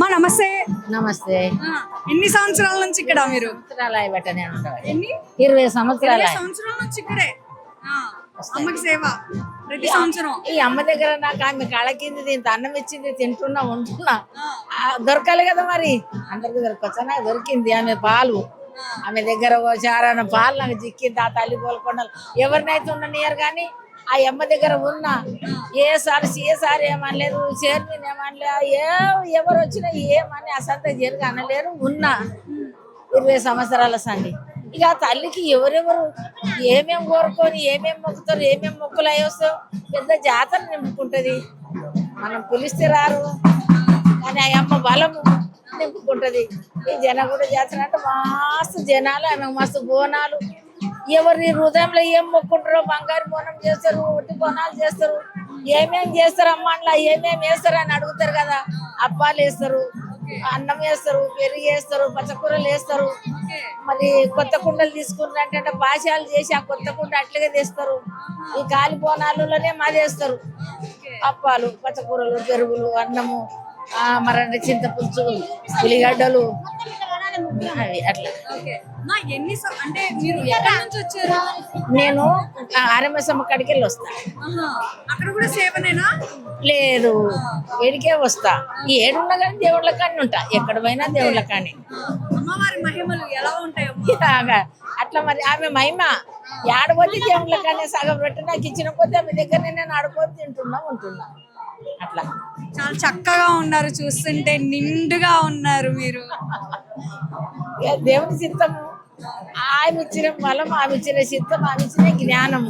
అమ్మా నమస్తే. నమస్తే. ఎన్ని సంవత్సరాల నుంచి ఇక్కడ మీరు? సంవత్సరాలు అయ్యబట్ట నేను ఎన్ని 20 సంవత్సరాలు. 20 సంవత్సరాల నుంచి ఇక్కడే అమ్మకి సేవ ప్రతి సంవత్సరం. ఈ అమ్మ దగ్గర నాకు ఆమె కాళ్ళ కింద ఇంత అన్నం ఇచ్చింది, తింటున్నా ఉంటున్నా. దొరకాలి కదా మరి, అందరికి దొరకచ్చా? నాకు దొరికింది ఆమె పాలు. ఆమె దగ్గర చారాన పాలు నాకు చిక్కింది. ఆ తల్లి పోల్కొండలు ఎవరినైతే ఉండనియరు కానీ ఆ అమ్మ దగ్గర ఉన్నా. ఏసారి ఏమనలేదు, చైర్మన్ ఏమనలేదు, ఎవరు వచ్చినా ఏమని అసంత జరిగి అనలేరు. ఉన్నా 20 సంవత్సరాల సండి. ఇక ఆ తల్లికి ఎవరెవరు ఏమేమి కోరుకొని ఏమేమి మొక్కుతారు, ఏమేమి మొక్కులు అయ్యి వస్తావు, పెద్ద జాతర నింపుకుంటుంది. మనం పిలిస్తే రారు కానీ ఆ అమ్మ బలము నింపుకుంటుంది. ఈ జనగూడ జాతర అంటే మస్తు జనాలు, ఆమె మస్తు బోనాలు. ఎవరి హృదయంలో ఏం మొక్కుంటారో బంగారు బోనం చేస్తారు, ఒట్టి బోనాలు చేస్తారు. ఏమేమి చేస్తారు అమ్మ, అట్లా ఏమేమి వేస్తారు అని అడుగుతారు కదా. అప్పాలు వేస్తారు, అన్నం వేస్తారు, పెరుగు వేస్తారు, పచ్చకూరలు వేస్తారు. మరి కొత్త కుండలు తీసుకున్నట్టు పాశాలు చేసి ఆ కొత్త కుండ అట్లాగే తెస్తారు. ఈ గాలి బోనాలలోనే మాదేస్తారు. అప్పాలు, పచ్చకూరలు, పెరుగులు, అన్నము, మరండి చింతపులుసు, ఉల్లిగడ్డలు, అవి అట్లా. అంటే మీరు ఎక్కడి నుంచి వచ్చారు? నేను ఆర్ఎంఎస్ఎం కాడికి వెళ్ళి వస్తా. అక్కడ కూడా సేవనేనా? లేదు, ఏడికే వస్తా. ఈ ఏడున్నా కానీ దేవుళ్ళ కానీ ఉంటా, ఎక్కడ పోయినా దేవుళ్ళ కానీ. అమ్మవారి మహిమలు ఎలా ఉంటాయి? అట్లా మరి ఆమె మహిమ ఏడపోతే దేవుళ్ళ కానీ సగం పెట్టి నాకు ఇచ్చిన కొద్ది ఆమె దగ్గర నేను ఆడుకొని ఉంటున్నా. అట్లా చాలా చక్కగా ఉన్నారు, చూస్తుంటే నిండుగా ఉన్నారు మీరు. దేవుని చిత్తము, ఆమె ఇచ్చిన బలం, ఆమె ఇచ్చిన చిత్తం, ఆమె ఇచ్చిన జ్ఞానము.